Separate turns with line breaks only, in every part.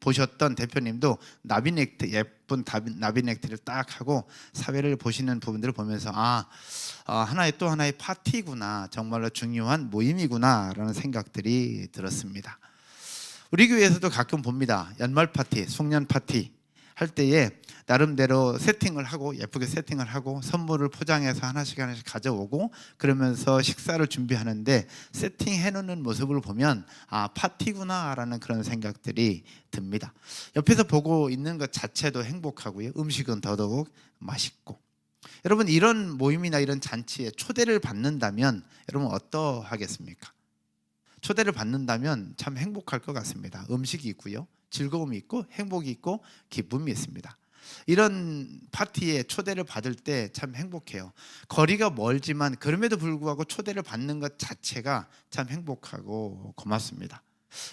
보셨던 대표님도 나비넥트, 예쁜 나비넥트를 딱 하고 사회를 보시는 부분들을 보면서 하나의 또 하나의 파티구나, 정말로 중요한 모임이구나 라는 생각들이 들었습니다. 우리 교회에서도 가끔 봅니다. 연말 파티, 송년 파티 할 때에 나름대로 세팅을 하고, 예쁘게 세팅을 하고 선물을 포장해서 하나씩 가져오고 그러면서 식사를 준비하는데, 세팅해 놓는 모습을 보면 파티구나 라는 그런 생각들이 듭니다. 옆에서 보고 있는 것 자체도 행복하고요, 음식은 더더욱 맛있고. 여러분, 이런 모임이나 이런 잔치에 초대를 받는다면 여러분 어떠하겠습니까? 초대를 받는다면 참 행복할 것 같습니다. 음식이 있고요, 즐거움이 있고, 행복이 있고, 기쁨이 있습니다. 이런 파티에 초대를 받을 때 참 행복해요. 거리가 멀지만 그럼에도 불구하고 초대를 받는 것 자체가 참 행복하고 고맙습니다.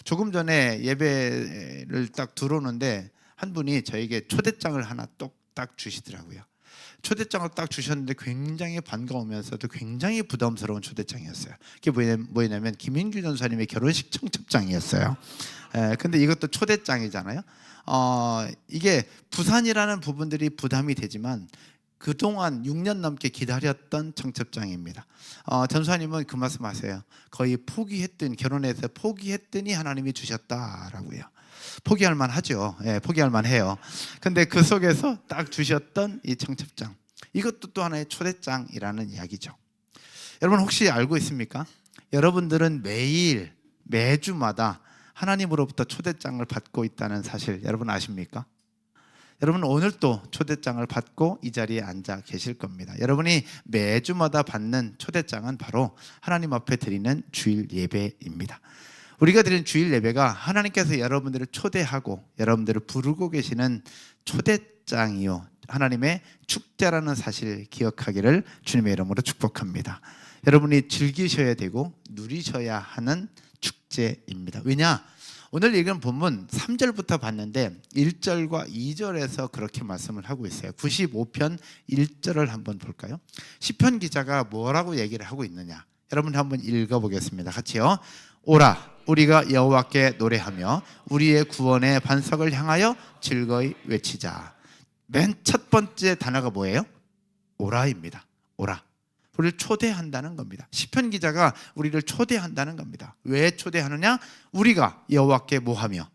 조금 전에 예배를 딱 들어오는데 한 분이 저에게 초대장을 하나 딱 주시더라고요. 초대장을 딱 주셨는데 굉장히 반가우면서도 굉장히 부담스러운 초대장이었어요. 그게 뭐냐면 김인규 전사님의 결혼식 청첩장이었어요. 근데 이것도 초대장이잖아요. 이게 부산이라는 부분들이 부담이 되지만 그동안 6년 넘게 기다렸던 청첩장입니다. 전사님은 그 말씀하세요. 거의 결혼해서 포기했더니 하나님이 주셨다라고요. 포기할 만하죠. 포기할 만해요. 근데 그 속에서 딱 주셨던 이 청첩장, 이것도 또 하나의 초대장이라는 이야기죠. 여러분 혹시 알고 있습니까? 여러분들은 매주마다 하나님으로부터 초대장을 받고 있다는 사실 여러분 아십니까? 여러분 오늘 또 초대장을 받고 이 자리에 앉아 계실 겁니다. 여러분이 매주마다 받는 초대장은 바로 하나님 앞에 드리는 주일 예배입니다. 우리가 드리는 주일 예배가 하나님께서 여러분들을 초대하고 여러분들을 부르고 계시는 초대장이요, 하나님의 축제라는 사실을 기억하기를 주님의 이름으로 축복합니다. 여러분이 즐기셔야 되고 누리셔야 하는 축제입니다. 왜냐? 오늘 읽은 본문 3절부터 봤는데 1절과 2절에서 그렇게 말씀을 하고 있어요. 95편 1절을 한번 볼까요? 시편 기자가 뭐라고 얘기를 하고 있느냐, 여러분 한번 읽어보겠습니다. 같이요. 오라, 우리가 여호와께 노래하며 우리의 구원의 반석을 향하여 즐거이 외치자. 맨 첫 번째 단어가 뭐예요? 오라입니다. 오라. 우리를 초대한다는 겁니다. 시편 기자가 우리를 초대한다는 겁니다. 왜 초대하느냐? 우리가 여호와께 뭐하며?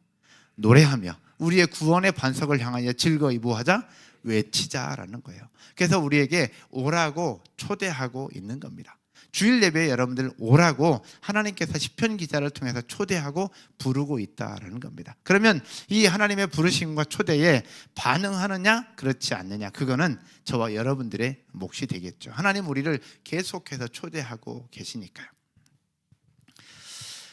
노래하며 우리의 구원의 반석을 향하여 즐거이 뭐하자? 외치자라는 거예요. 그래서 우리에게 오라고 초대하고 있는 겁니다. 주일 예배에 여러분들 오라고 하나님께서 시편 기자를 통해서 초대하고 부르고 있다라는 겁니다. 그러면 이 하나님의 부르심과 초대에 반응하느냐 그렇지 않느냐, 그거는 저와 여러분들의 몫이 되겠죠. 하나님 우리를 계속해서 초대하고 계시니까요.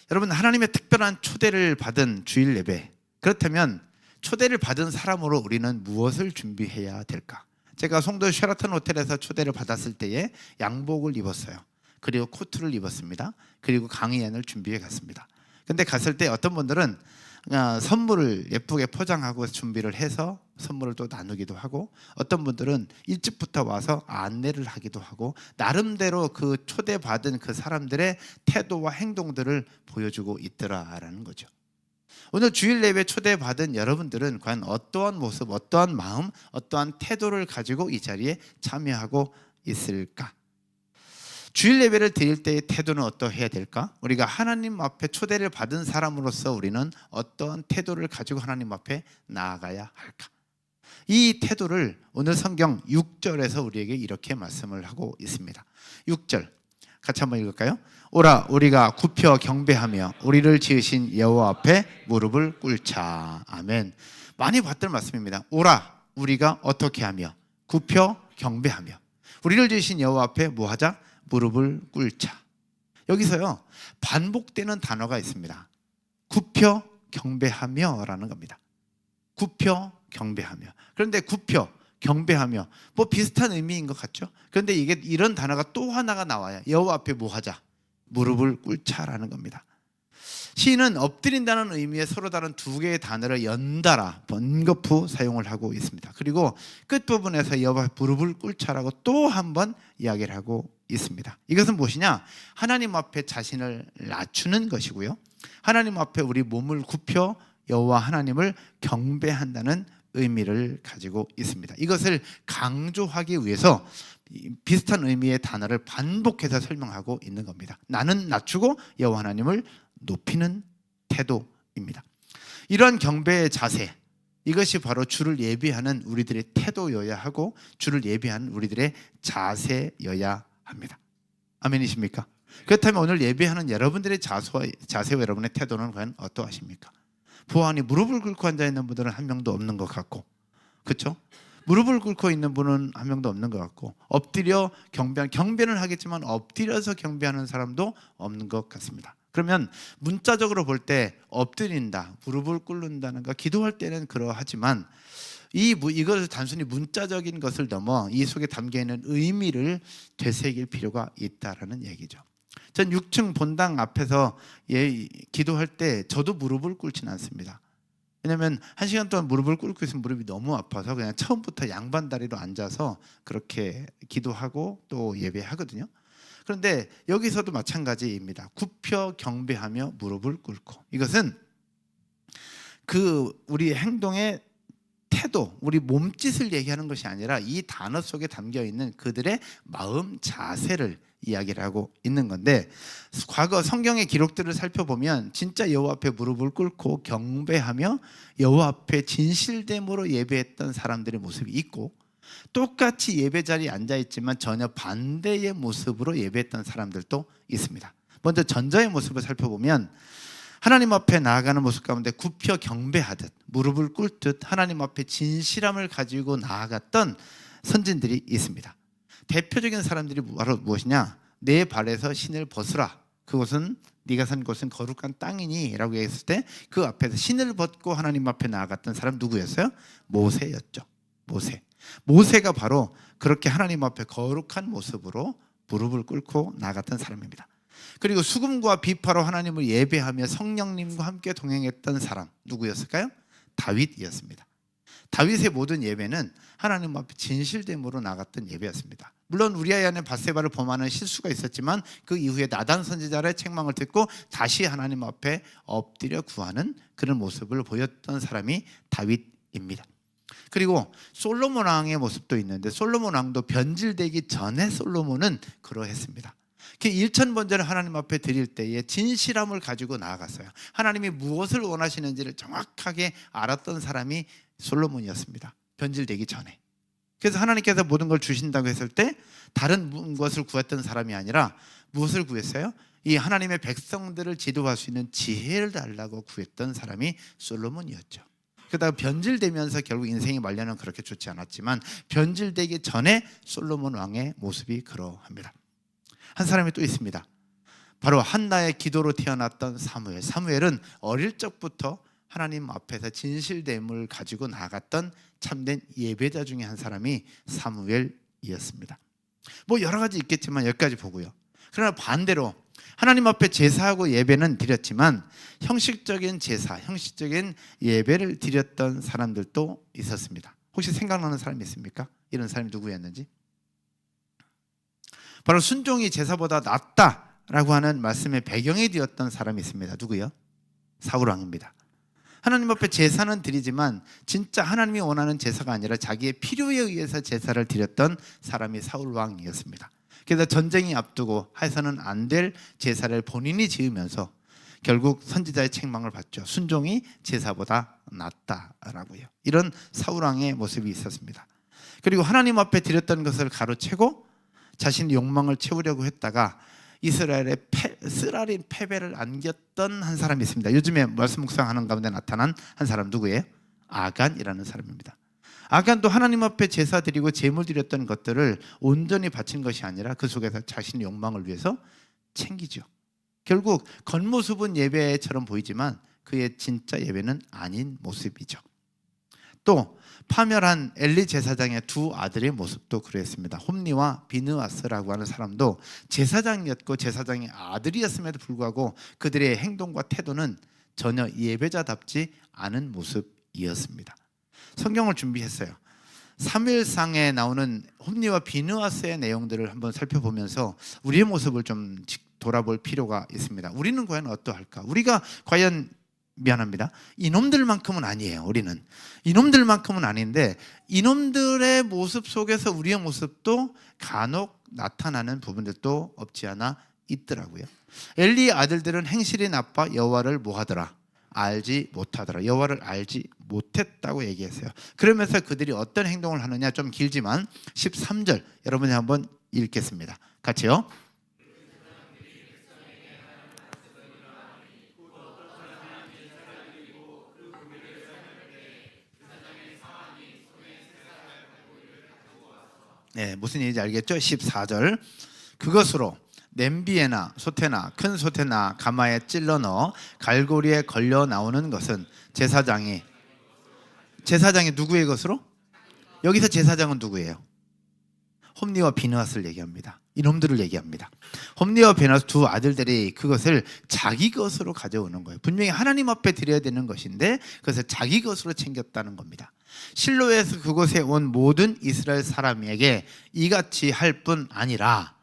여러분, 하나님의 특별한 초대를 받은 주일 예배, 그렇다면 초대를 받은 사람으로 우리는 무엇을 준비해야 될까? 제가 송도 쉐라턴 호텔에서 초대를 받았을 때에 양복을 입었어요. 그리고 코트를 입었습니다. 그리고 강의안을 준비해 갔습니다. 근데 갔을 때 어떤 분들은 선물을 예쁘게 포장하고 준비를 해서 선물을 또 나누기도 하고, 어떤 분들은 일찍부터 와서 안내를 하기도 하고, 나름대로 그 초대받은 그 사람들의 태도와 행동들을 보여주고 있더라라는 거죠. 오늘 주일 예배 초대받은 여러분들은 과연 어떠한 모습, 어떠한 마음, 어떠한 태도를 가지고 이 자리에 참여하고 있을까? 주일 예배를 드릴 때의 태도는 어떠해야 될까? 우리가 하나님 앞에 초대를 받은 사람으로서 우리는 어떠한 태도를 가지고 하나님 앞에 나아가야 할까? 이 태도를 오늘 성경 6절에서 우리에게 이렇게 말씀을 하고 있습니다. 6절 같이 한번 읽을까요? 오라, 우리가 굽혀 경배하며 우리를 지으신 여호와 앞에 무릎을 꿇자. 아멘. 많이 봤던 말씀입니다. 오라, 우리가 어떻게 하며? 굽혀 경배하며 우리를 지으신 여호와 앞에 뭐 하자? 무릎을 꿇자. 여기서요 반복되는 단어가 있습니다. 굽혀 경배하며 라는 겁니다. 굽혀 경배하며. 그런데 굽혀 경배하며 뭐 비슷한 의미인 것 같죠? 그런데 이게 이런 단어가 또 하나가 나와요. 여호와 앞에 뭐 하자? 무릎을 꿇자라는 겁니다. 시인은 엎드린다는 의미의 서로 다른 두 개의 단어를 연달아 번거푸 사용을 하고 있습니다. 그리고 끝부분에서 여호와 무릎을 꿇자라고 또 한 번 이야기를 하고 있습니다. 이것은 무엇이냐? 하나님 앞에 자신을 낮추는 것이고요, 하나님 앞에 우리 몸을 굽혀 여호와 하나님을 경배한다는 의미를 가지고 있습니다. 이것을 강조하기 위해서 비슷한 의미의 단어를 반복해서 설명하고 있는 겁니다. 나는 낮추고 여호와 하나님을 높이는 태도입니다. 이러한 경배의 자세, 이것이 바로 주를 예비하는 우리들의 태도여야 하고 주를 예비하는 우리들의 자세여야 합니다. 아멘이십니까? 그렇다면 오늘 예배하는 여러분들의 자세와 여러분의 태도는 과연 어떠하십니까? 보아하니 무릎을 꿇고 앉아있는 분들은 한 명도 없는 것 같고, 그렇죠? 무릎을 꿇고 있는 분은 한 명도 없는 것 같고, 엎드려 경배는 하겠지만 엎드려서 경배하는 사람도 없는 것 같습니다. 그러면 문자적으로 볼 때 엎드린다, 무릎을 꿇는다는 거, 기도할 때는 그러하지만 이것을 단순히 문자적인 것을 넘어 이 속에 담겨있는 의미를 되새길 필요가 있다라는 얘기죠. 전 6층 본당 앞에서 기도할 때 저도 무릎을 꿇지는 않습니다. 왜냐하면 1시간 동안 무릎을 꿇고 있으면 무릎이 너무 아파서 그냥 처음부터 양반 다리로 앉아서 그렇게 기도하고 또 예배하거든요. 그런데 여기서도 마찬가지입니다. 굽혀 경배하며 무릎을 꿇고, 이것은 우리 행동의 태도, 우리 몸짓을 얘기하는 것이 아니라 이 단어 속에 담겨 있는 그들의 마음 자세를 이야기를 하고 있는 건데, 과거 성경의 기록들을 살펴보면 진짜 여호와 앞에 무릎을 꿇고 경배하며 여호와 앞에 진실됨으로 예배했던 사람들의 모습이 있고, 똑같이 예배 자리에 앉아있지만 전혀 반대의 모습으로 예배했던 사람들도 있습니다. 먼저 전자의 모습을 살펴보면 하나님 앞에 나아가는 모습 가운데 굽혀 경배하듯 무릎을 꿇듯 하나님 앞에 진실함을 가지고 나아갔던 선진들이 있습니다. 대표적인 사람들이 바로 무엇이냐? 내 발에서 신을 벗으라, 그곳은 네가 산 곳은 거룩한 땅이니 라고 했을 때 그 앞에서 신을 벗고 하나님 앞에 나아갔던 사람 누구였어요? 모세였죠. 모세가 바로 그렇게 하나님 앞에 거룩한 모습으로 무릎을 꿇고 나아갔던 사람입니다. 그리고 수금과 비파로 하나님을 예배하며 성령님과 함께 동행했던 사람 누구였을까요? 다윗이었습니다. 다윗의 모든 예배는 하나님 앞에 진실됨으로 나갔던 예배였습니다. 물론 우리아의 아내 밧세바를 범하는 실수가 있었지만 그 이후에 나단 선지자의 책망을 듣고 다시 하나님 앞에 엎드려 구하는 그런 모습을 보였던 사람이 다윗입니다. 그리고 솔로몬 왕의 모습도 있는데, 솔로몬 왕도 변질되기 전에 솔로몬은 그러했습니다. 그 일천번제를 하나님 앞에 드릴 때에 진실함을 가지고 나아갔어요. 하나님이 무엇을 원하시는지를 정확하게 알았던 사람이 솔로몬이었습니다. 변질되기 전에. 그래서 하나님께서 모든 걸 주신다고 했을 때 다른 것을 구했던 사람이 아니라 무엇을 구했어요? 이 하나님의 백성들을 지도할 수 있는 지혜를 달라고 구했던 사람이 솔로몬이었죠. 그러다가 변질되면서 결국 인생의 말년은 그렇게 좋지 않았지만 변질되기 전에 솔로몬 왕의 모습이 그러합니다. 한 사람이 또 있습니다. 바로 한나의 기도로 태어났던 사무엘. 사무엘은 어릴 적부터 하나님 앞에서 진실됨을 가지고 나아갔던 참된 예배자 중에 한 사람이 사무엘이었습니다. 뭐 여러 가지 있겠지만 여기까지 보고요. 그러나 반대로 하나님 앞에 제사하고 예배는 드렸지만 형식적인 제사, 형식적인 예배를 드렸던 사람들도 있었습니다. 혹시 생각나는 사람이 있습니까? 이런 사람이 누구였는지? 바로 순종이 제사보다 낫다라고 하는 말씀의 배경이 되었던 사람이 있습니다. 누구요? 사울 왕입니다. 하나님 앞에 제사는 드리지만 진짜 하나님이 원하는 제사가 아니라 자기의 필요에 의해서 제사를 드렸던 사람이 사울 왕이었습니다. 그래서 전쟁이 앞두고 해서는 안 될 제사를 본인이 지으면서 결국 선지자의 책망을 받죠. 순종이 제사보다 낫다라고요. 이런 사울 왕의 모습이 있었습니다. 그리고 하나님 앞에 드렸던 것을 가로채고 자신의 욕망을 채우려고 했다가 이스라엘의 쓰라린 패배를 안겼던 한 사람이 있습니다. 요즘에 말씀 묵상하는 가운데 나타난 한 사람 누구예요? 아간이라는 사람입니다. 아간도 하나님 앞에 제사 드리고 제물 드렸던 것들을 온전히 바친 것이 아니라 그 속에서 자신의 욕망을 위해서 챙기죠. 결국 겉모습은 예배처럼 보이지만 그의 진짜 예배는 아닌 모습이죠. 또 파멸한 엘리 제사장의 두 아들의 모습도 그랬습니다. 홈니와 비느하스라고 하는 사람도 제사장이었고 제사장의 아들이었음에도 불구하고 그들의 행동과 태도는 전혀 예배자답지 않은 모습이었습니다. 성경을 준비했어요. 사무엘상에 나오는 홈니와 비느하스의 내용들을 한번 살펴보면서 우리의 모습을 좀 돌아볼 필요가 있습니다. 우리는 과연 어떠할까? 우리가 과연 미안합니다. 이놈들만큼은 아니에요. 우리는 이놈들만큼은 아닌데 이놈들의 모습 속에서 우리의 모습도 간혹 나타나는 부분들도 없지 않아 있더라고요. 엘리의 아들들은 행실이 나빠 여호와를 뭐하더라? 알지 못하더라. 여호와를 알지 못했다고 얘기했어요. 그러면서 그들이 어떤 행동을 하느냐, 좀 길지만 13절 여러분이 한번 읽겠습니다. 같이요. 네, 무슨 얘기인지 알겠죠? 14절 그것으로 냄비에나 솥에나 큰 솥에나 가마에 찔러 넣어 갈고리에 걸려 나오는 것은 제사장이 누구의 것으로? 여기서 제사장은 누구예요? 홈리와 비느하스를 얘기합니다. 이놈들을 얘기합니다. 홈리와 비느하스 두 아들들이 그것을 자기 것으로 가져오는 거예요. 분명히 하나님 앞에 드려야 되는 것인데 그것을 자기 것으로 챙겼다는 겁니다. 실로에서 그곳에 온 모든 이스라엘 사람에게 이같이 할 뿐 아니라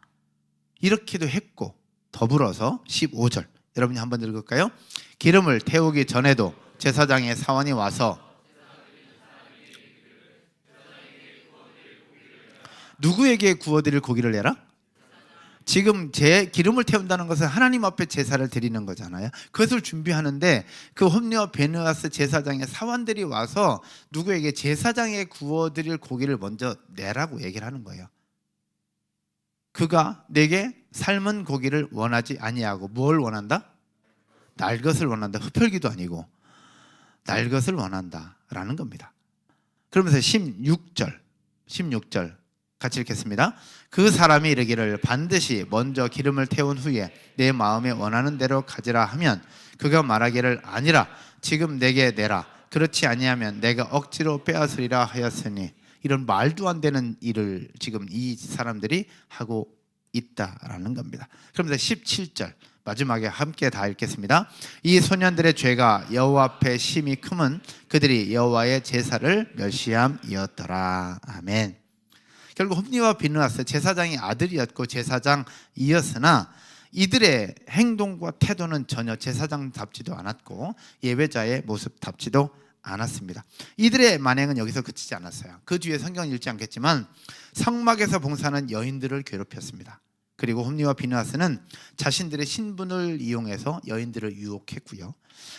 이렇게도 했고, 더불어서 15절 여러분이 한번 읽을까요? 기름을 태우기 전에도 제사장의 사원이 와서 누구에게 구워드릴 고기를 내라? 지금 기름을 태운다는 것은 하나님 앞에 제사를 드리는 거잖아요. 그것을 준비하는데 그 홈리와 비느하스 제사장의 사원들이 와서 누구에게 제사장에 구워드릴 고기를 먼저 내라고 얘기를 하는 거예요. 그가 내게 삶은 고기를 원하지 아니하고 뭘 원한다? 날 것을 원한다. 흡혈귀도 아니고 날 것을 원한다라는 겁니다. 그러면서 16절 같이 읽겠습니다. 그 사람이 이르기를 반드시 먼저 기름을 태운 후에 내 마음에 원하는 대로 가지라 하면 그가 말하기를 아니라 지금 내게 내라. 그렇지 아니하면 내가 억지로 빼앗으리라 하였으니, 이런 말도 안 되는 일을 지금 이 사람들이 하고 있다라는 겁니다. 그러면서 17절 마지막에 함께 다 읽겠습니다. 이 소년들의 죄가 여호와 앞에 심히 크면 그들이 여호와의 제사를 멸시함이었더라. 아멘. 결국 홈리와 비느하스 제사장의 아들이었고 제사장이었으나 이들의 행동과 태도는 전혀 제사장답지도 않았고 예배자의 모습답지도 않았습니다. 이들의 만행은 여기서 그치지 않았어요. 그 뒤에 성경은 읽지 않겠지만 성막에서 봉사하는 여인들을 괴롭혔습니다. 그리고 홈리와 비느하스는 자신들의 신분을 이용해서 여인들을 유혹했고요.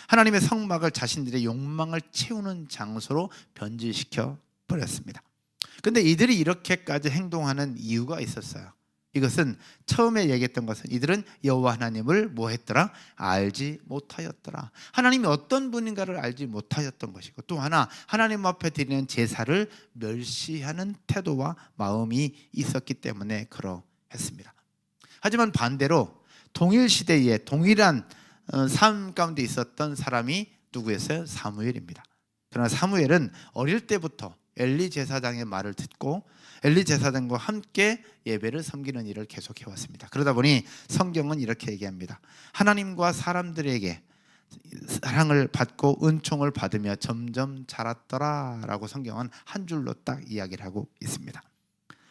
하나님의 성막을 자신들의 욕망을 채우는 장소로 변질시켜 버렸습니다. 근데 이들이 이렇게까지 행동하는 이유가 있었어요. 이것은 처음에 얘기했던 것은 이들은 여호와 하나님을 뭐 했더라? 알지 못하였더라. 하나님이 어떤 분인가를 알지 못하였던 것이고, 또 하나 하나님 앞에 드리는 제사를 멸시하는 태도와 마음이 있었기 때문에 그러했습니다. 하지만 반대로 동일 시대에 동일한 삶 가운데 있었던 사람이 누구였어요? 사무엘입니다. 그러나 사무엘은 어릴 때부터 엘리 제사장의 말을 듣고 엘리 제사장과 함께 예배를 섬기는 일을 계속해 왔습니다. 그러다 보니 성경은 이렇게 얘기합니다. 하나님과 사람들에게 사랑을 받고 은총을 받으며 점점 자랐더라라고 성경은 한 줄로 딱 이야기를 하고 있습니다.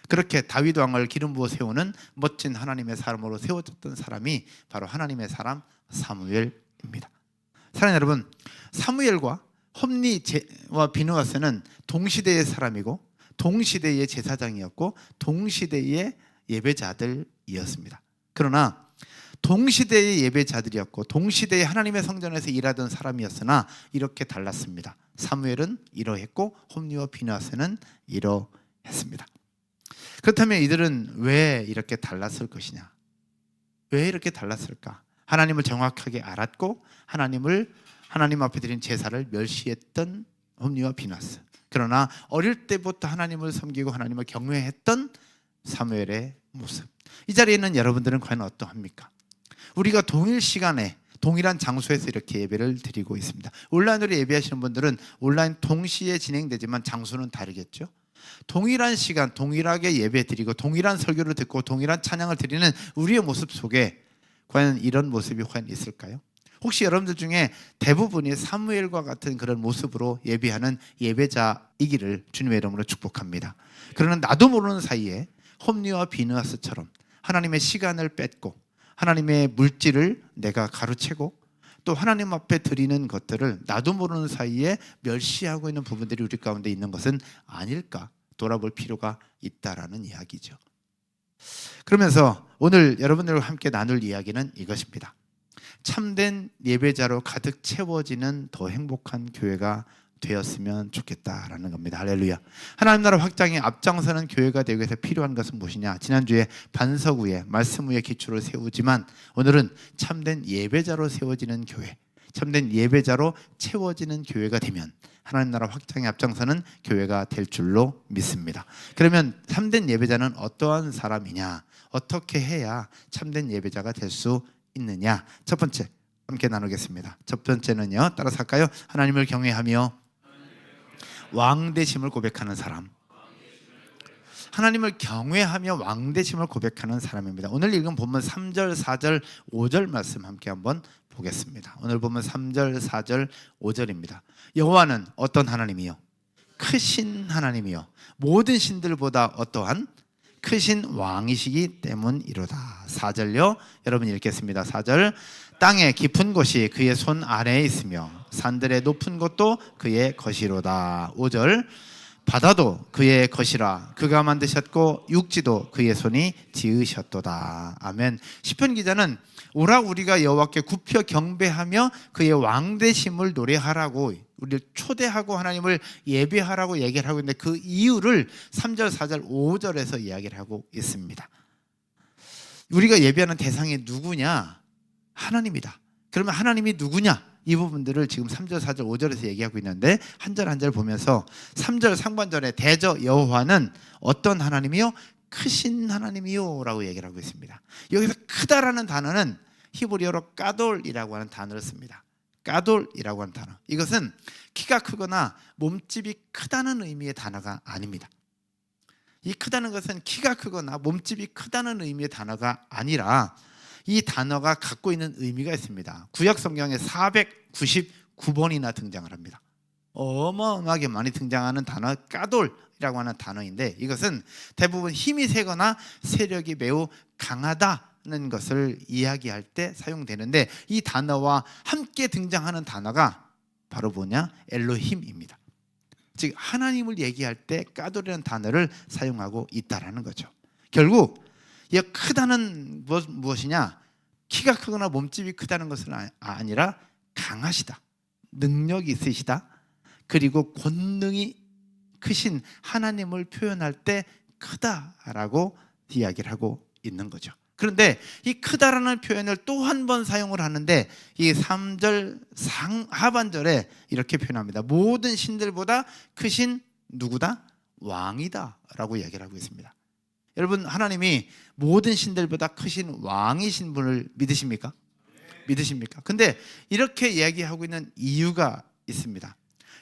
그렇게 다윗 왕을 기름 부어 세우는 멋진 하나님의 사람으로 세워졌던 사람이 바로 하나님의 사람 사무엘입니다. 사랑하는 여러분, 사무엘과 홈리와 비느하스는 동시대의 사람이고 동시대의 제사장이었고 동시대의 예배자들이었습니다. 그러나 동시대의 예배자들이었고 동시대의 하나님의 성전에서 일하던 사람이었으나 이렇게 달랐습니다. 사무엘은 이러했고 홈리와 비느하스는 이러했습니다. 그렇다면 이들은 왜 이렇게 달랐을 것이냐? 왜 이렇게 달랐을까? 하나님을 정확하게 알았고 하나님 앞에 드린 제사를 멸시했던 홈리와 비느하스, 그러나 어릴 때부터 하나님을 섬기고 하나님을 경외했던 사무엘의 모습. 이 자리에 있는 여러분들은 과연 어떠합니까? 우리가 동일 시간에 동일한 장소에서 이렇게 예배를 드리고 있습니다. 온라인으로 예배하시는 분들은 온라인 동시에 진행되지만 장소는 다르겠죠. 동일한 시간 동일하게 예배 드리고 동일한 설교를 듣고 동일한 찬양을 드리는 우리의 모습 속에 과연 이런 모습이 과연 있을까요? 혹시 여러분들 중에 대부분이 사무엘과 같은 그런 모습으로 예배하는 예배자이기를 주님의 이름으로 축복합니다. 그러나 나도 모르는 사이에 홈리와 비느하스처럼 하나님의 시간을 뺏고 하나님의 물질을 내가 가로채고 또 하나님 앞에 드리는 것들을 나도 모르는 사이에 멸시하고 있는 부분들이 우리 가운데 있는 것은 아닐까 돌아볼 필요가 있다라는 이야기죠. 그러면서 오늘 여러분들과 함께 나눌 이야기는 이것입니다. 참된 예배자로 가득 채워지는 더 행복한 교회가 되었으면 좋겠다라는 겁니다. 할렐루야. 하나님 나라 확장에 앞장서는 교회가 되기 위해서 필요한 것은 무엇이냐? 지난주에 반석 위에 말씀 위에 기초를 세우지만 오늘은 참된 예배자로 세워지는 교회, 참된 예배자로 채워지는 교회가 되면 하나님 나라 확장에 앞장서는 교회가 될 줄로 믿습니다. 그러면 참된 예배자는 어떠한 사람이냐? 어떻게 해야 참된 예배자가 될 수 있느냐? 첫 번째 함께 나누겠습니다. 첫 번째는요, 따라서 할까요? 하나님을 경외하며 왕되심을 고백하는 사람. 하나님을 경외하며 왕되심을 고백하는 사람입니다. 오늘 읽은 본문 3절, 4절, 5절 말씀 함께 한번 보겠습니다. 오늘 본문 3절, 4절, 5절입니다. 여호와는 어떤 하나님이요? 크신 하나님이요, 모든 신들보다 어떠한 크신 왕이시기 때문이로다. 4절요, 여러분 읽겠습니다. 4절. 땅의 깊은 곳이 그의 손 아래에 있으며 산들의 높은 곳도 그의 것이로다. 5절. 바다도 그의 것이라 그가 만드셨고 육지도 그의 손이 지으셨도다. 아멘. 시편 기자는 오라 우리가 여호와께 굽혀 경배하며 그의 왕되심을 노래하라고 우리를 초대하고 하나님을 예배하라고 얘기를 하고 있는데 그 이유를 3절, 4절, 5절에서 이야기를 하고 있습니다. 우리가 예배하는 대상이 누구냐? 하나님이다. 그러면 하나님이 누구냐? 이 부분들을 지금 3절, 4절, 5절에서 얘기하고 있는데 한 절 한 절 보면서 3절 상반절에 대저 여호와는 어떤 하나님이요? 크신 하나님이요 라고 얘기를 하고 있습니다. 여기서 크다라는 단어는 히브리어로 까돌이라고 하는 단어를 씁니다. 까돌이라고 하는 단어, 이것은 키가 크거나 몸집이 크다는 의미의 단어가 아닙니다. 이 크다는 것은 키가 크거나 몸집이 크다는 의미의 단어가 아니라 이 단어가 갖고 있는 의미가 있습니다. 구약 성경에 499번이나 등장을 합니다. 어마어마하게 많이 등장하는 단어 까돌이라고 하는 단어인데 이것은 대부분 힘이 세거나 세력이 매우 강하다는 것을 이야기할 때 사용되는데 이 단어와 함께 등장하는 단어가 바로 뭐냐? 엘로힘입니다. 즉 하나님을 얘기할 때 까돌이라는 단어를 사용하고 있다라는 거죠. 결국 이 크다는 무엇이냐? 키가 크거나 몸집이 크다는 것은 아니라 강하시다, 능력이 있으시다, 그리고 권능이 크신 하나님을 표현할 때 크다라고 이야기를 하고 있는 거죠. 그런데 이 크다라는 표현을 또 한 번 사용을 하는데 이 3절 하반절에 이렇게 표현합니다. 모든 신들보다 크신 누구다? 왕이다 라고 이야기를 하고 있습니다. 여러분, 하나님이 모든 신들보다 크신 왕이신 분을 믿으십니까? 믿으십니까? 근데 이렇게 이야기하고 있는 이유가 있습니다.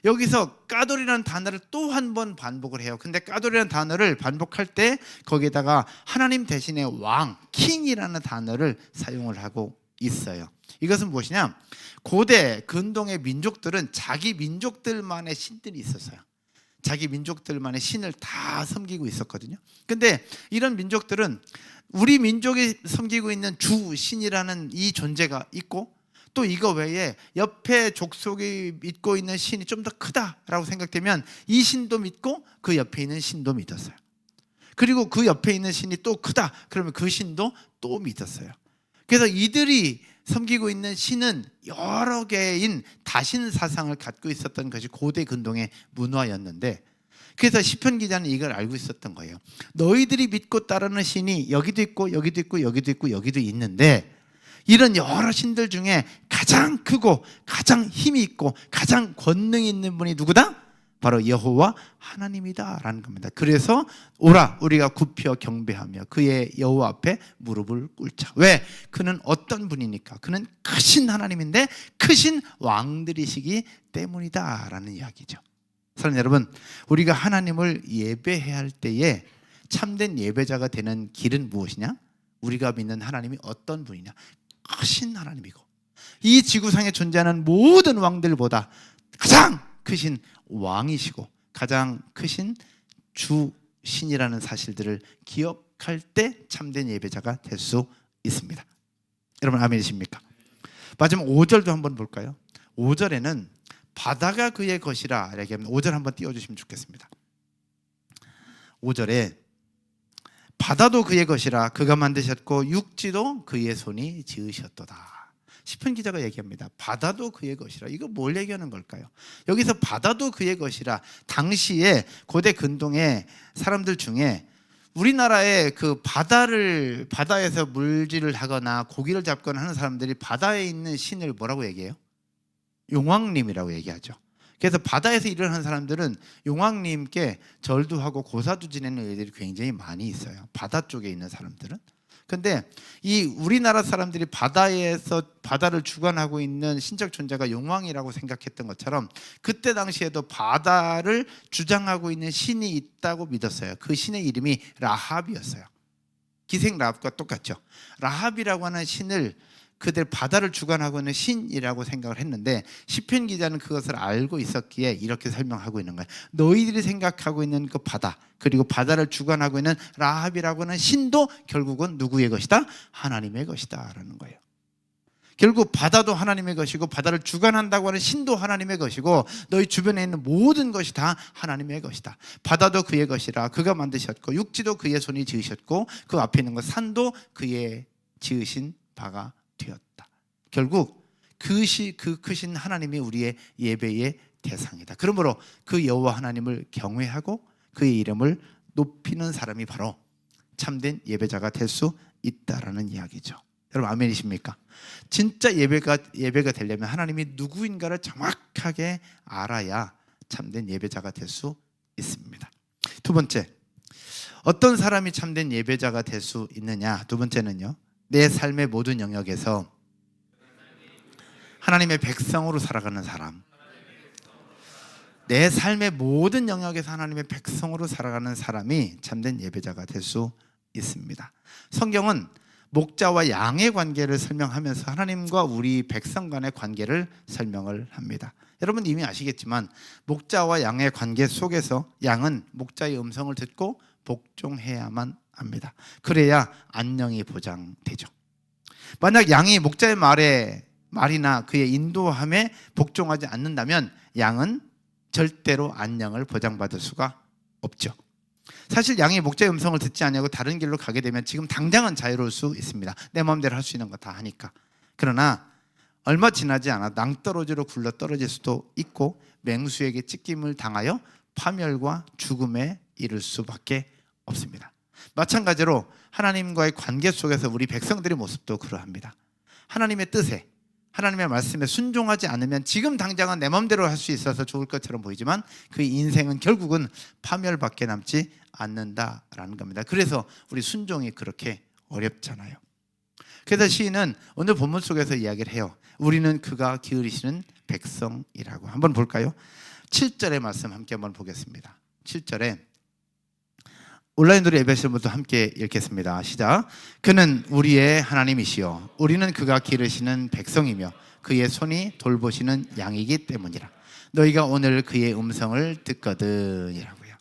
여기서 까돌이라는 단어를 또 한 번 반복을 해요. 근데 까돌이라는 단어를 반복할 때 거기에다가 하나님 대신에 왕, 킹이라는 단어를 사용을 하고 있어요. 이것은 무엇이냐? 고대 근동의 민족들은 자기 민족들만의 신들이 있었어요. 자기 민족들만의 신을 다 섬기고 있었거든요. 근데 이런 민족들은 우리 민족이 섬기고 있는 주신이라는 이 존재가 있고 또 이거 외에 옆에 족속이 믿고 있는 신이 좀 더 크다라고 생각되면 이 신도 믿고 그 옆에 있는 신도 믿었어요. 그리고 그 옆에 있는 신이 또 크다 그러면 그 신도 또 믿었어요. 그래서 이들이 섬기고 있는 신은 여러 개인 다신 사상을 갖고 있었던 것이 고대 근동의 문화였는데 그래서 시편 기자는 이걸 알고 있었던 거예요. 너희들이 믿고 따르는 신이 여기도 있고 여기도 있고 여기도 있고 여기도 있는데 이런 여러 신들 중에 가장 크고 가장 힘이 있고 가장 권능이 있는 분이 누구다? 바로 여호와 하나님이다 라는 겁니다. 그래서 오라 우리가 굽혀 경배하며 그의 여호와 앞에 무릎을 꿇자. 왜? 그는 어떤 분이니까? 그는 크신 하나님인데 크신 왕들이시기 때문이다 라는 이야기죠. 사랑하는 여러분, 우리가 하나님을 예배해야 할 때에 참된 예배자가 되는 길은 무엇이냐? 우리가 믿는 하나님이 어떤 분이냐? 크신 하나님이고 이 지구상에 존재하는 모든 왕들보다 가장 크신 왕이시고 가장 크신 주신이라는 사실들을 기억할 때 참된 예배자가 될 수 있습니다. 여러분 아멘이십니까? 마지막 5절도 한번 볼까요? 5절에는 바다가 그의 것이라 이렇게 하면 5절 한번 띄워주시면 좋겠습니다. 5절에 바다도 그의 것이라 그가 만드셨고 육지도 그의 손이 지으셨도다. 시편 기자가 얘기합니다. 바다도 그의 것이라. 이거 뭘 얘기하는 걸까요? 여기서 바다도 그의 것이라, 당시에 고대 근동의 사람들 중에 우리나라의 그 바다에서 물질을 하거나 고기를 잡거나 하는 사람들이 바다에 있는 신을 뭐라고 얘기해요? 용왕님이라고 얘기하죠. 그래서 바다에서 일을 하는 사람들은 용왕님께 절도 하고 고사도 지내는 일들이 굉장히 많이 있어요. 바다 쪽에 있는 사람들은. 근데 이 우리나라 사람들이 바다에서 바다를 주관하고 있는 신적 존재가 용왕이라고 생각했던 것처럼 그때 당시에도 바다를 주장하고 있는 신이 있다고 믿었어요. 그 신의 이름이 라합이었어요. 기생 라합과 똑같죠. 라합이라고 하는 신을 그들 바다를 주관하고 있는 신이라고 생각을 했는데, 시편 기자는 그것을 알고 있었기에 이렇게 설명하고 있는 거예요. 너희들이 생각하고 있는 그 바다, 그리고 바다를 주관하고 있는 라합이라고 하는 신도 결국은 누구의 것이다? 하나님의 것이다 라는 거예요. 결국 바다도 하나님의 것이고 바다를 주관한다고 하는 신도 하나님의 것이고 너희 주변에 있는 모든 것이 다 하나님의 것이다. 바다도 그의 것이라 그가 만드셨고 육지도 그의 손이 지으셨고 그 앞에 있는 것 산도 그의 지으신 바가 되었다. 결국 그 크신 하나님이 우리의 예배의 대상이다. 그러므로 그 여호와 하나님을 경외하고 그의 이름을 높이는 사람이 바로 참된 예배자가 될 수 있다라는 이야기죠. 여러분 아멘이십니까? 진짜 예배가 되려면 하나님이 누구인가를 정확하게 알아야 참된 예배자가 될 수 있습니다. 두 번째, 어떤 사람이 참된 예배자가 될 수 있느냐? 두 번째는요, 내 삶의 모든 영역에서 하나님의 백성으로 살아가는 사람. 내 삶의 모든 영역에서 하나님의 백성으로 살아가는 사람이 참된 예배자가 될 수 있습니다. 성경은 목자와 양의 관계를 설명하면서 하나님과 우리 백성 간의 관계를 설명을 합니다. 여러분 이미 아시겠지만 목자와 양의 관계 속에서 양은 목자의 음성을 듣고 복종해야만 합니다. 그래야 안녕이 보장되죠. 만약 양이 목자의 말이나 그의 인도함에 복종하지 않는다면 양은 절대로 안녕을 보장받을 수가 없죠. 사실 양이 목자의 음성을 듣지 않냐고 다른 길로 가게 되면 지금 당장은 자유로울 수 있습니다. 내 마음대로 할 수 있는 거 다 하니까. 그러나 얼마 지나지 않아 낭떠러지로 굴러 떨어질 수도 있고 맹수에게 찢김을 당하여 파멸과 죽음에 이를 수밖에 없습니다. 마찬가지로 하나님과의 관계 속에서 우리 백성들의 모습도 그러합니다. 하나님의 뜻에, 하나님의 말씀에 순종하지 않으면 지금 당장은 내 마음대로 할 수 있어서 좋을 것처럼 보이지만 그 인생은 결국은 파멸밖에 남지 않는다라는 겁니다. 그래서 우리 순종이 그렇게 어렵잖아요. 그래서 시인은 오늘 본문 속에서 이야기를 해요. 우리는 그가 기울이시는 백성이라고. 한번 볼까요? 7절의 말씀 함께 한번 보겠습니다. 7절에 온라인으로 예배하시는 분도 함께 읽겠습니다. 시작. 그는 우리의 하나님이시요 우리는 그가 기르시는 백성이며 그의 손이 돌보시는 양이기 때문이라. 너희가 오늘 그의 음성을 듣거든이라고요.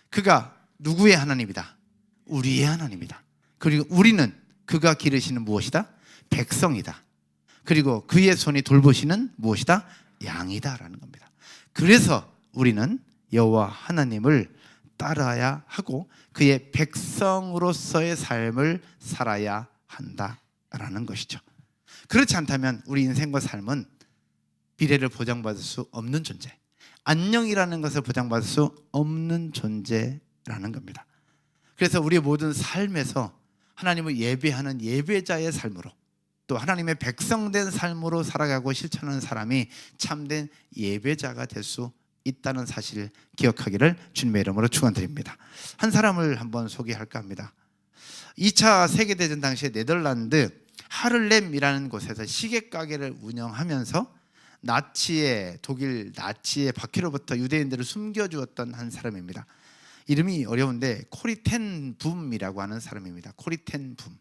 그가 누구의 하나님이다? 우리의 하나님이다. 그리고 우리는 그가 기르시는 무엇이다? 백성이다. 그리고 그의 손이 돌보시는 무엇이다? 양이다라는 겁니다. 그래서 우리는 여호와 하나님을 따라야 하고 그의 백성으로서의 삶을 살아야 한다라는 것이죠. 그렇지 않다면 우리 인생과 삶은 미래를 보장받을 수 없는 존재, 안녕이라는 것을 보장받을 수 없는 존재라는 겁니다. 그래서 우리의 모든 삶에서 하나님을 예배하는 예배자의 삶으로 또 하나님의 백성된 삶으로 살아가고 실천하는 사람이 참된 예배자가 될 수 있다는 사실을 기억하기를 주님의 이름으로 축원드립니다. 한 사람을 한번 소개할까 합니다. 2차 세계대전 당시에 네덜란드 하를렘이라는 곳에서 시계 가게를 운영하면서 독일 나치의 박해로부터 유대인들을 숨겨주었던 한 사람입니다. 이름이 어려운데 코리텐붐이라고 하는 사람입니다. 코리텐붐.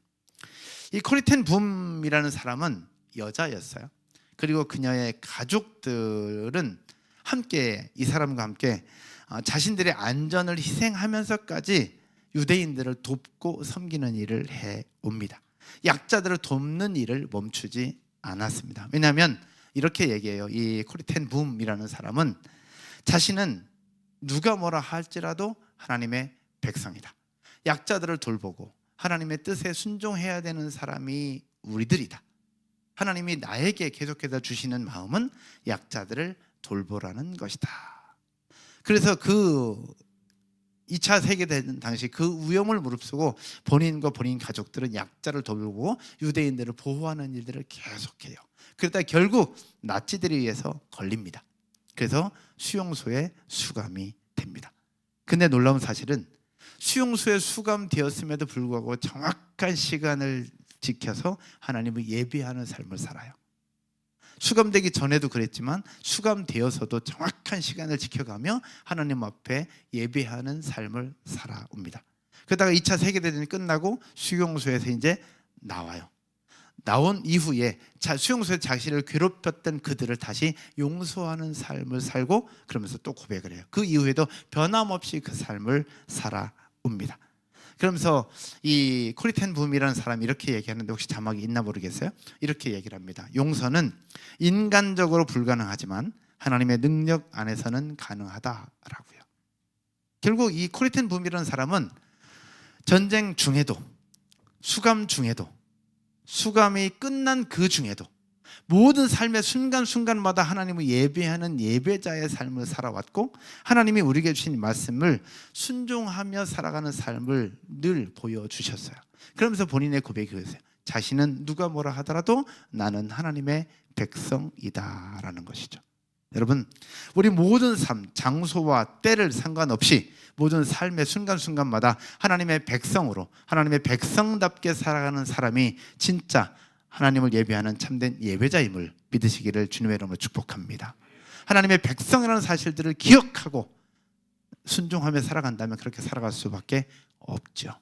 이 코리텐붐이라는 사람은 여자였어요. 그리고 그녀의 가족들은 함께 이 사람과 함께 자신들의 안전을 희생하면서까지 유대인들을 돕고 섬기는 일을 해옵니다. 약자들을 돕는 일을 멈추지 않았습니다. 왜냐하면 이렇게 얘기해요. 이 코리 텐 붐이라는 사람은 자신은 누가 뭐라 할지라도 하나님의 백성이다. 약자들을 돌보고 하나님의 뜻에 순종해야 되는 사람이 우리들이다. 하나님이 나에게 계속해서 주시는 마음은 약자들을 돌보라는 것이다. 그래서 그 2차 세계대전 당시 그 위험을 무릅쓰고 본인과 본인 가족들은 약자를 돌보고 유대인들을 보호하는 일들을 계속해요. 그러다 결국 나치들에 의해서 걸립니다. 그래서 수용소에 수감이 됩니다. 근데 놀라운 사실은 수용소에 수감되었음에도 불구하고 정확한 시간을 지켜서 하나님을 예배하는 삶을 살아요. 수감되기 전에도 그랬지만 수감되어서도 정확한 시간을 지켜가며 하나님 앞에 예배하는 삶을 살아옵니다. 그러다가 2차 세계대전이 끝나고 수용소에서 이제 나와요. 나온 이후에 수용소에 자신을 괴롭혔던 그들을 다시 용서하는 삶을 살고 그러면서 또 고백을 해요. 그 이후에도 변함없이 그 삶을 살아옵니다. 그러면서 이 코리 텐 붐이라는 사람이 이렇게 얘기하는데 혹시 자막이 있나 모르겠어요. 이렇게 얘기를 합니다. 용서는 인간적으로 불가능하지만 하나님의 능력 안에서는 가능하다라고요. 결국 이 코리 텐 붐이라는 사람은 전쟁 중에도 수감 중에도 수감이 끝난 그 중에도 모든 삶의 순간순간마다 하나님을 예배하는 예배자의 삶을 살아왔고 하나님이 우리에게 주신 말씀을 순종하며 살아가는 삶을 늘 보여주셨어요. 그러면서 본인의 고백이 그랬어요. 자신은 누가 뭐라 하더라도 나는 하나님의 백성이다라는 것이죠. 여러분, 우리 모든 삶, 장소와 때를 상관없이 모든 삶의 순간순간마다 하나님의 백성으로 하나님의 백성답게 살아가는 사람이 진짜 하나님을 예배하는 참된 예배자임을 믿으시기를 주님의 이름으로 축복합니다. 하나님의 백성이라는 사실들을 기억하고 순종하며 살아간다면 그렇게 살아갈 수밖에 없죠.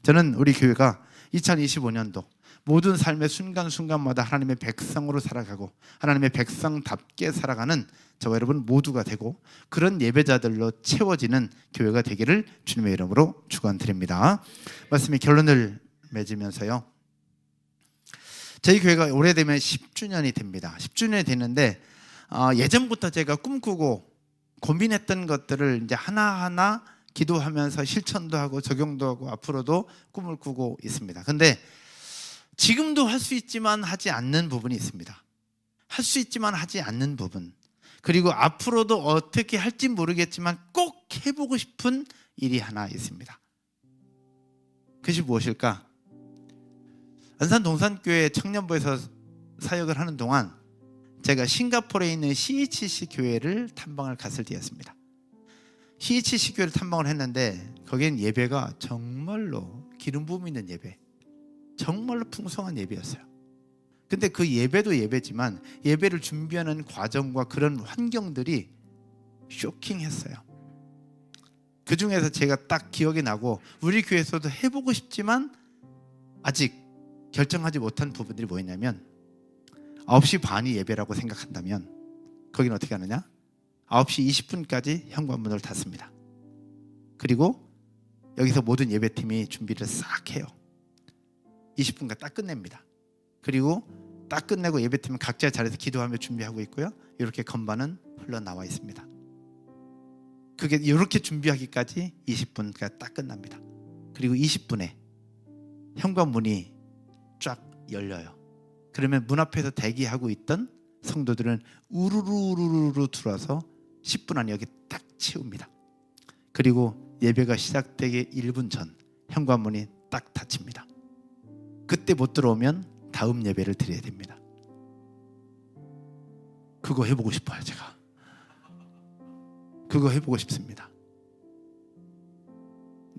저는 우리 교회가 2025년도 모든 삶의 순간순간마다 하나님의 백성으로 살아가고 하나님의 백성답게 살아가는 저와 여러분 모두가 되고 그런 예배자들로 채워지는 교회가 되기를 주님의 이름으로 축원드립니다. 말씀의 결론을 맺으면서요. 저희 교회가 오래되면 10주년이 됩니다. 10주년이 됐는데 예전부터 제가 꿈꾸고 고민했던 것들을 이제 하나하나 기도하면서 실천도 하고 적용도 하고 앞으로도 꿈을 꾸고 있습니다. 근데 지금도 할 수 있지만 하지 않는 부분이 있습니다. 할 수 있지만 하지 않는 부분, 그리고 앞으로도 어떻게 할지 모르겠지만 꼭 해보고 싶은 일이 하나 있습니다. 그것이 무엇일까? 안산 동산교회 청년부에서 사역을 하는 동안 제가 싱가포르에 있는 CHC 교회를 탐방을 갔을 때였습니다. CHC 교회를 탐방을 했는데 거기엔 예배가 정말로 기름 부음 있는 예배, 정말로 풍성한 예배였어요. 근데 그 예배도 예배지만 예배를 준비하는 과정과 그런 환경들이 쇼킹했어요. 그 중에서 제가 딱 기억이 나고 우리 교회에서도 해보고 싶지만 아직 결정하지 못한 부분들이 뭐였냐면 9시 반이 예배라고 생각한다면 거기는 어떻게 하느냐? 9시 20분까지 현관문을 닫습니다. 그리고 여기서 모든 예배팀이 준비를 싹 해요. 20분간 딱 끝냅니다. 그리고 딱 끝내고 예배팀은 각자의 자리에서 기도하며 준비하고 있고요. 이렇게 건반은 흘러나와 있습니다. 그게 이렇게 준비하기까지 20분까지 딱 끝납니다. 그리고 20분에 현관문이 쫙 열려요. 그러면 문 앞에서 대기하고 있던 성도들은 우르르르르 들어와서 10분 안에 여기 딱 채웁니다. 그리고 예배가 시작되기 1분 전 현관문이 딱 닫힙니다. 그때 못 들어오면 다음 예배를 드려야 됩니다. 그거 해보고 싶어요. 제가 그거 해보고 싶습니다.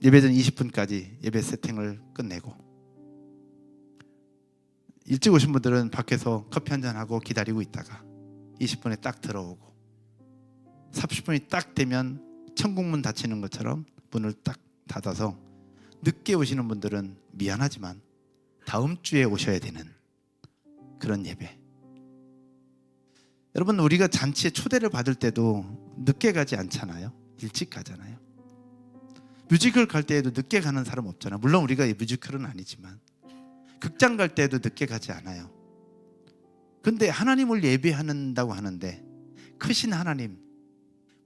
예배 전 20분까지 예배 세팅을 끝내고 일찍 오신 분들은 밖에서 커피 한잔하고 기다리고 있다가 20분에 딱 들어오고 30분이 딱 되면 천국문 닫히는 것처럼 문을 딱 닫아서 늦게 오시는 분들은 미안하지만 다음 주에 오셔야 되는 그런 예배. 여러분, 우리가 잔치에 초대를 받을 때도 늦게 가지 않잖아요. 일찍 가잖아요. 뮤지컬 갈 때에도 늦게 가는 사람 없잖아요. 물론 우리가 뮤지컬은 아니지만 극장 갈 때도 늦게 가지 않아요. 근데 하나님을 예배한다고 하는데 크신 하나님,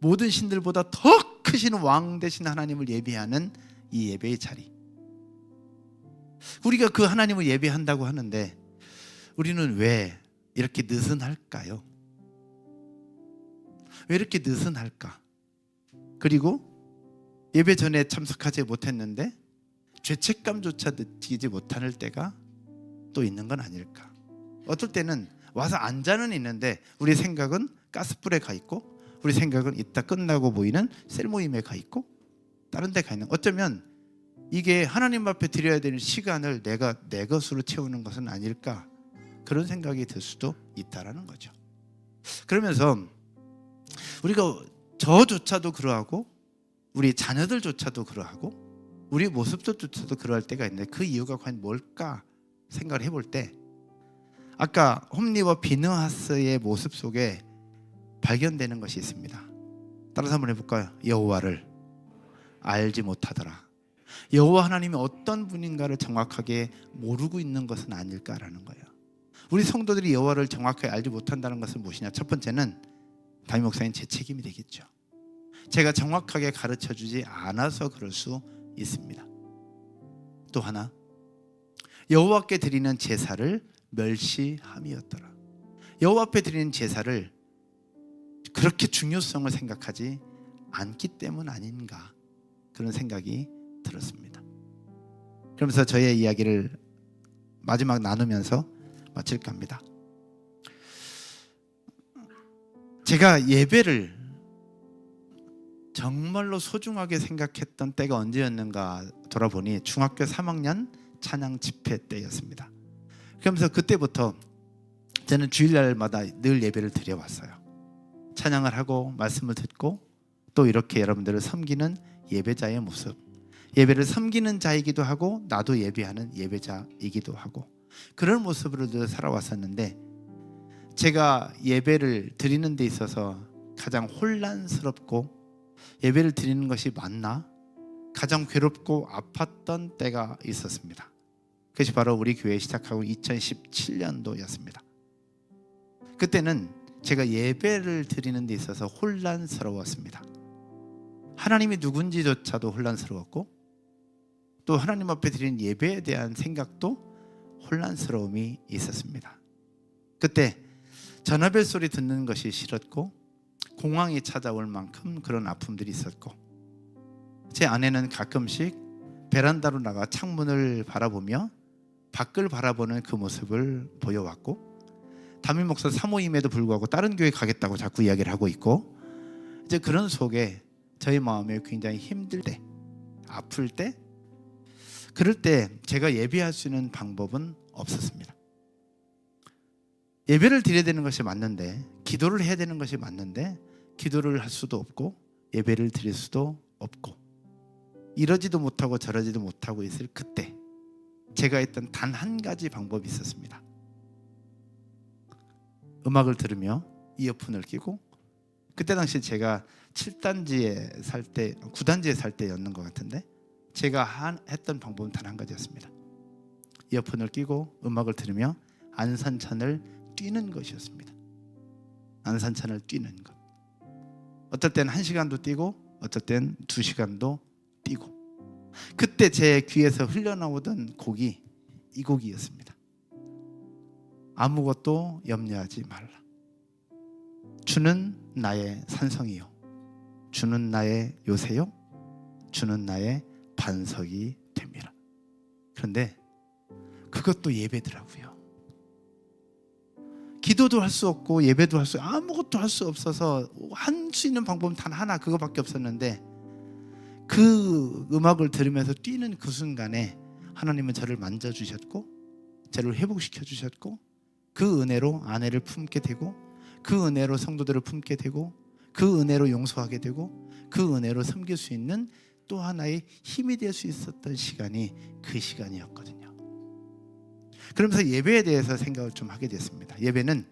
모든 신들보다 더 크신 왕 되신 하나님을 예배하는 이 예배의 자리, 우리가 그 하나님을 예배한다고 하는데 우리는 왜 이렇게 느슨할까요? 왜 이렇게 느슨할까? 그리고 예배 전에 참석하지 못했는데 죄책감조차 느끼지 못할 때가 또 있는 건 아닐까? 어떨 때는 와서 앉아는 있는데 우리 생각은 가스불에 가 있고, 우리 생각은 이따 끝나고 보이는 셀 모임에 가 있고, 다른 데 가 있는, 어쩌면 이게 하나님 앞에 드려야 되는 시간을 내가 내 것으로 채우는 것은 아닐까, 그런 생각이 들 수도 있다라는 거죠. 그러면서 우리가 저조차도 그러하고 우리 자녀들조차도 그러하고 우리 모습들조차도 그러할 때가 있는데 그 이유가 과연 뭘까 생각을 해볼 때, 아까 홈리와 비느하스의 모습 속에 발견되는 것이 있습니다. 따라서 한번 해볼까요? 여호와를 알지 못하더라. 여호와 하나님이 어떤 분인가를 정확하게 모르고 있는 것은 아닐까라는 거예요. 우리 성도들이 여호와를 정확하게 알지 못한다는 것은 무엇이냐? 첫 번째는 담임 목사님 제 책임이 되겠죠. 제가 정확하게 가르쳐주지 않아서 그럴 수 있습니다. 또 하나, 여호와께 드리는 제사를 멸시함이었더라. 여호와 앞에 드리는 제사를 그렇게 중요성을 생각하지 않기 때문 아닌가, 그런 생각이 들었습니다. 그러면서 저의 이야기를 마지막 나누면서 마칠까 합니다. 제가 예배를 정말로 소중하게 생각했던 때가 언제였는가 돌아보니 중학교 3학년 찬양 집회 때였습니다. 그러면서 그때부터 저는 주일날마다 늘 예배를 드려왔어요. 찬양을 하고 말씀을 듣고 또 이렇게 여러분들을 섬기는 예배자의 모습, 예배를 섬기는 자이기도 하고 나도 예배하는 예배자이기도 하고, 그런 모습으로 늘 살아왔었는데, 제가 예배를 드리는 데 있어서 가장 혼란스럽고 예배를 드리는 것이 맞나 가장 괴롭고 아팠던 때가 있었습니다. 그것이 바로 우리 교회 시작하고 2017년도였습니다. 그때는 제가 예배를 드리는 데 있어서 혼란스러웠습니다. 하나님이 누군지조차도 혼란스러웠고, 또 하나님 앞에 드리는 예배에 대한 생각도 혼란스러움이 있었습니다. 그때 전화벨 소리 듣는 것이 싫었고, 공황이 찾아올 만큼 그런 아픔들이 있었고, 제 아내는 가끔씩 베란다로 나가 창문을 바라보며 밖을 바라보는 그 모습을 보여왔고, 담임 목사 사모임에도 불구하고 다른 교회 가겠다고 자꾸 이야기를 하고 있고, 이제 그런 속에 저희 마음에 굉장히 힘들 때, 아플 때, 그럴 때 제가 예배할 수 있는 방법은 없었습니다. 예배를 드려야 되는 것이 맞는데, 기도를 해야 되는 것이 맞는데 기도를 할 수도 없고 예배를 드릴 수도 없고, 이러지도 못하고 저러지도 못하고 있을 그때 제가 했던 단 한 가지 방법이 있었습니다. 음악을 들으며 이어폰을 끼고, 그때 당시 제가 7단지에 살 때, 9단지에 살 때였는 것 같은데, 제가 했던 방법은 단 한 가지였습니다. 이어폰을 끼고 음악을 들으며 안산찬을 뛰는 것이었습니다. 안산찬을 뛰는 것. 어떨 땐 1시간도 뛰고 어떨 땐 2시간도 뛰고, 그때 제 귀에서 흘러나오던 곡이 이 곡이었습니다. 아무것도 염려하지 말라. 주는 나의 산성이요, 주는 나의 요새요, 주는 나의 반석이 됩니다. 그런데 그것도 예배더라고요. 기도도 할 수 없고 예배도 할 수, 아무것도 할 수 없어서 할 수 있는 방법은 단 하나, 그거밖에 없었는데, 그 음악을 들으면서 뛰는 그 순간에 하나님은 저를 만져주셨고 저를 회복시켜 주셨고, 그 은혜로 아내를 품게 되고, 그 은혜로 성도들을 품게 되고, 그 은혜로 용서하게 되고, 그 은혜로 섬길 수 있는 또 하나의 힘이 될 수 있었던 시간이 그 시간이었거든요. 그러면서 예배에 대해서 생각을 좀 하게 됐습니다. 예배는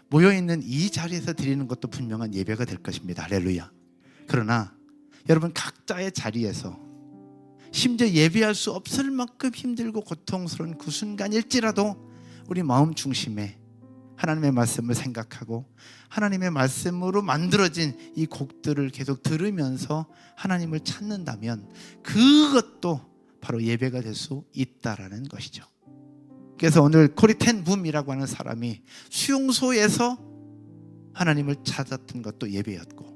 모여있는 이 자리에서 드리는 것도 분명한 예배가 될 것입니다. 할렐루야. 그러나 여러분, 각자의 자리에서 심지어 예배할 수 없을 만큼 힘들고 고통스러운 그 순간일지라도 우리 마음 중심에 하나님의 말씀을 생각하고 하나님의 말씀으로 만들어진 이 곡들을 계속 들으면서 하나님을 찾는다면 그것도 바로 예배가 될 수 있다라는 것이죠. 그래서 오늘 코리 텐 붐이라고 하는 사람이 수용소에서 하나님을 찾았던 것도 예배였고,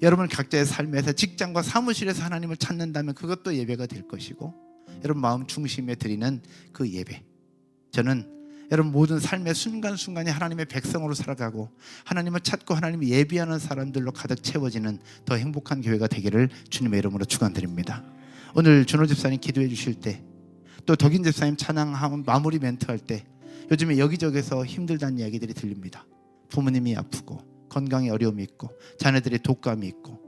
여러분 각자의 삶에서 직장과 사무실에서 하나님을 찾는다면 그것도 예배가 될 것이고, 여러분 마음 중심에 드리는 그 예배, 저는 여러분 모든 삶의 순간순간이 하나님의 백성으로 살아가고 하나님을 찾고 하나님을 예배하는 사람들로 가득 채워지는 더 행복한 교회가 되기를 주님의 이름으로 축원드립니다. 오늘 준호 집사님 기도해 주실 때, 또 덕인 집사님 찬양하면 마무리 멘트 할 때 요즘에 여기저기서 힘들다는 이야기들이 들립니다. 부모님이 아프고 건강에 어려움이 있고 자녀들이 독감이 있고,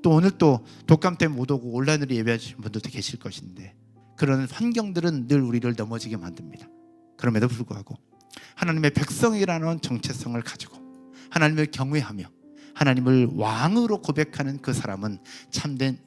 또 오늘 또 독감 때문에 못 오고 온라인으로 예배하시는 분들도 계실 것인데, 그런 환경들은 늘 우리를 넘어지게 만듭니다. 그럼에도 불구하고 하나님의 백성이라는 정체성을 가지고 하나님을 경외하며 하나님을 왕으로 고백하는 그 사람은 참된